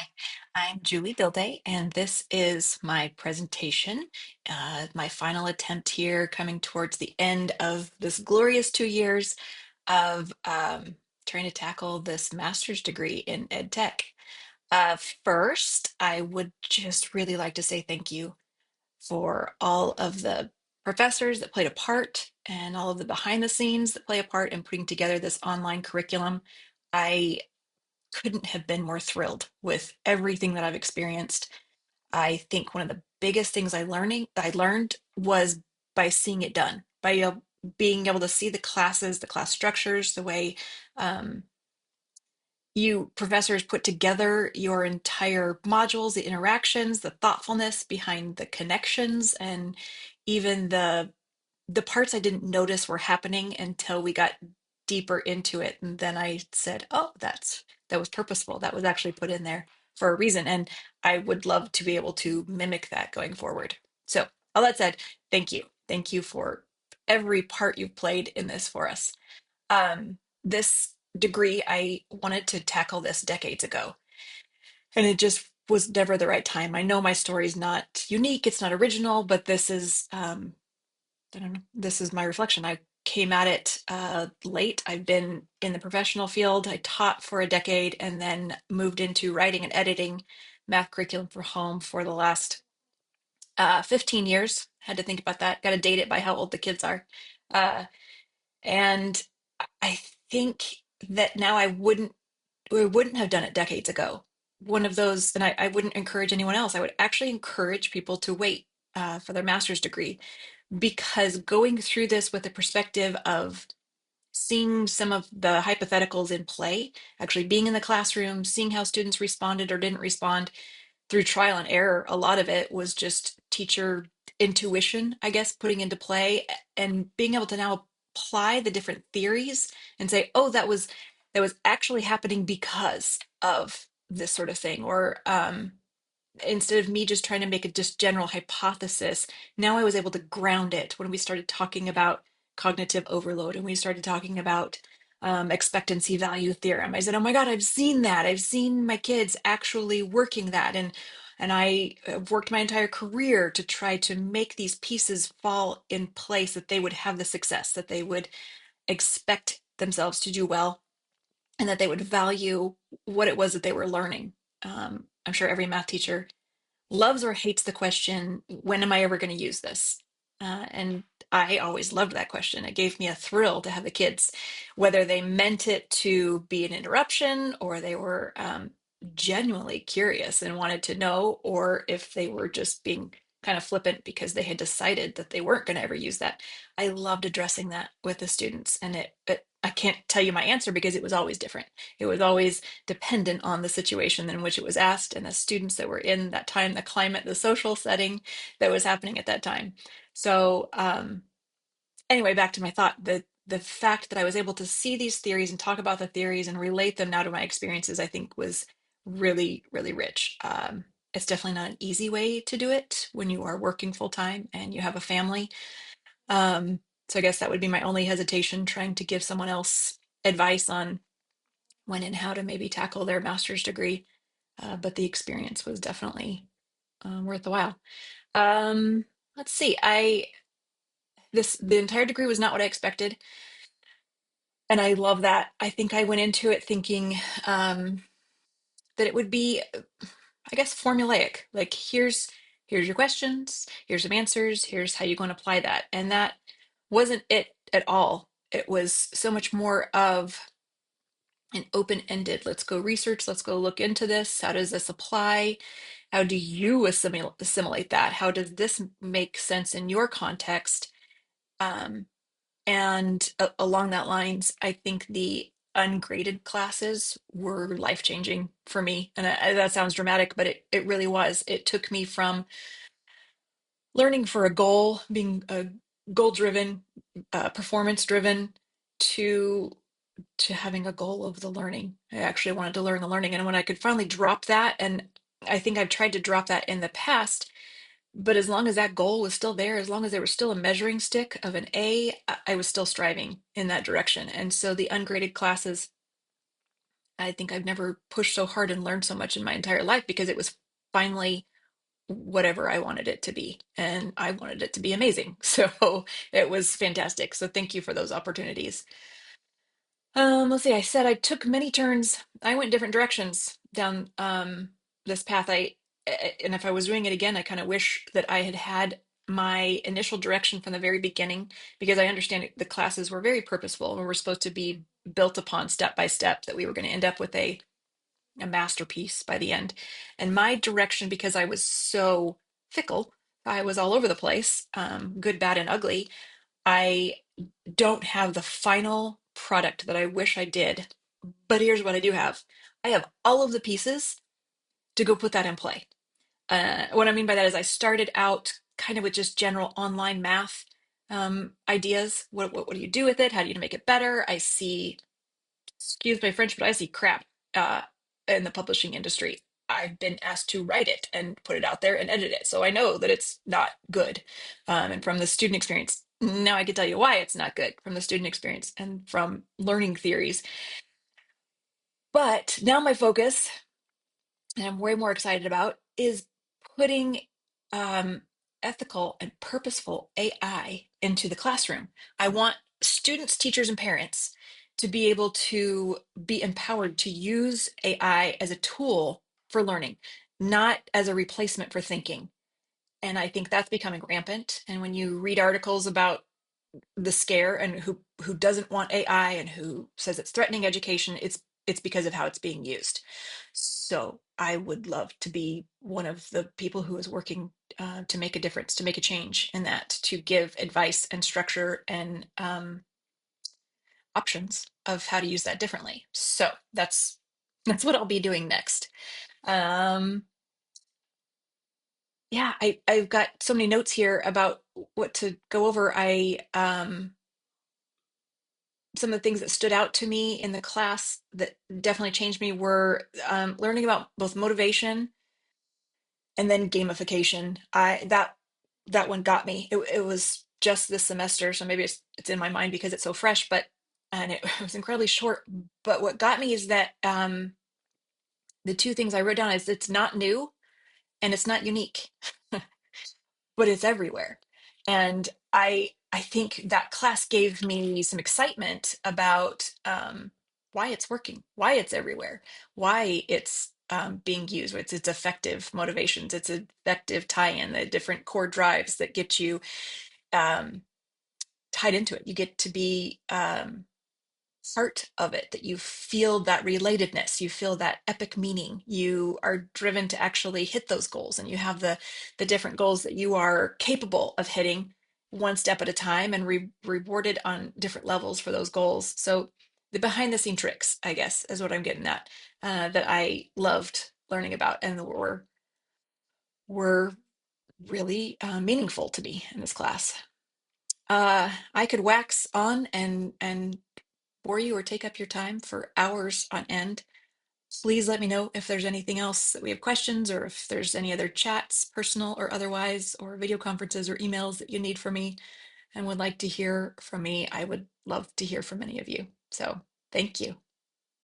Hi, I'm Julie Bilday, and this is my presentation, my final attempt here, coming towards the end of this glorious 2 years of trying to tackle this master's degree in ed tech. First, I would just really like to say thank you for all of the professors that played a part and all of the behind the scenes that play a part in putting together this online curriculum. I couldn't have been more thrilled with everything that I've experienced. I think one of the biggest things I learned was by seeing it done, by being able to see the classes, the class structures, the way um, you professors put together your entire modules, the interactions, the thoughtfulness behind the connections, and even the parts I didn't notice were happening until we got deeper into it. And then I said, oh, that was purposeful. That was actually put in there for a reason. And I would love to be able to mimic that going forward. So all that said, thank you. Thank you for every part you've played in this for us. This degree, I wanted to tackle this decades ago, and it just was never the right time. I know my story is not unique, it's not original, but this is I don't know. This is my reflection. I came at it late. I've been in the professional field. I taught for a decade and then moved into writing and editing math curriculum for home for the last 15 years. Had to think about that. Got to date it by how old the kids are. Uh, and I think that now we wouldn't have done it decades ago. One of those, and I wouldn't encourage anyone else. I would actually encourage people to wait for their master's degree, because going through this with the perspective of seeing some of the hypotheticals in play, actually being in the classroom, seeing how students responded or didn't respond through trial and error, a lot of it was just teacher intuition, I guess, putting into play and being able to now apply the different theories and say, oh, that was actually happening because of this sort of thing. Or instead of me just trying to make a just general hypothesis, now I was able to ground it when we started talking about cognitive overload and we started talking about expectancy value theorem. I said, "Oh my God, I've seen that. I've seen my kids actually working that, and I have worked my entire career to try to make these pieces fall in place that they would have the success, that they would expect themselves to do well, and that they would value what it was that they were learning." I'm sure every math teacher loves or hates the question, when am I ever going to use this? And I always loved that question. It gave me a thrill to have the kids, whether they meant it to be an interruption or they were genuinely curious and wanted to know, or if they were just being kind of flippant because they had decided that they weren't going to ever use that. I loved addressing that with the students, and I can't tell you my answer because it was always different. It was always dependent on the situation in which it was asked and the students that were in that time, the climate, the social setting that was happening at that time. So anyway, back to my thought, the fact that I was able to see these theories and talk about the theories and relate them now to my experiences, I think was really, really rich. It's definitely not an easy way to do it when you are working full time and you have a family. So I guess that would be my only hesitation, trying to give someone else advice on when and how to maybe tackle their master's degree. But the experience was definitely worth the while. Let's see. The entire degree was not what I expected, and I love that. I think I went into it thinking that it would be, I guess, formulaic. Like, here's your questions, here's some answers, here's how you're going to apply that, and that wasn't it at all. It was so much more of an open-ended, let's go research, let's go look into this. How does this apply? How do you assimilate that? How does this make sense in your context? Um, and along that lines, I think the ungraded classes were life-changing for me. And that sounds dramatic, but it really was. It took me from learning for a goal, being a goal-driven, performance-driven, to having a goal of the learning. I actually wanted to learn the learning. And when I could finally drop that, and I think I've tried to drop that in the past, but as long as that goal was still there, as long as there was still a measuring stick of an A, I was still striving in that direction. And so the ungraded classes I think I've never pushed so hard and learned so much in my entire life because it was finally whatever I wanted it to be. And I wanted it to be amazing. So it was fantastic. So thank you for those opportunities. Let's see. I said I took many turns. I went different directions down this path. And if I was doing it again, I kind of wish that I had had my initial direction from the very beginning, because I understand the classes were very purposeful and were supposed to be built upon step by step, that we were going to end up with a masterpiece by the end. And my direction, because I was so fickle, I was all over the place, good, bad, and ugly. I don't have the final product that I wish I did, but here's what I do have. I have all of the pieces to go put that in play. What I mean by that is I started out kind of with just general online math ideas. What do you do with it? How do you make it better? I see, excuse my French, but I see crap uh, in the publishing industry. I've been asked to write it and put it out there and edit it. So I know that it's not good. And from the student experience, now I can tell you why it's not good from the student experience and from learning theories. But now my focus, and I'm way more excited about, is putting um, ethical and purposeful AI into the classroom. I want students, teachers, and parents to be able to be empowered to use AI as a tool for learning, not as a replacement for thinking. And I think that's becoming rampant. And when you read articles about the scare and who doesn't want AI and who says it's threatening education, it's because of how it's being used. So I would love to be one of the people who is working to make a difference, to make a change in that, to give advice and structure and options of how to use that differently. So that's what I'll be doing next. Um, yeah, I've got so many notes here about what to go over. I Some of the things that stood out to me in the class that definitely changed me were learning about both motivation and then gamification. That one got me. It was just this semester, so maybe it's in my mind because it's so fresh, but and it was incredibly short. But what got me is that the two things I wrote down is it's not new and it's not unique. But it's everywhere. And I think that class gave me some excitement about why it's working, why it's everywhere, why it's being used, its effective motivations, its effective tie-in, the different core drives that get you um, tied into it. You get to be part of it, that you feel that relatedness, you feel that epic meaning, you are driven to actually hit those goals, and you have the different goals that you are capable of hitting one step at a time and rewarded on different levels for those goals. So the behind the scene tricks, I guess, is what I'm getting at, that I loved learning about and were really meaningful to me in this class. I could wax on and bore you or take up your time for hours on end. Please let me know if there's anything else that we have questions, or if there's any other chats, personal or otherwise, or video conferences or emails that you need from me and would like to hear from me. I would love to hear from any of you. So thank you.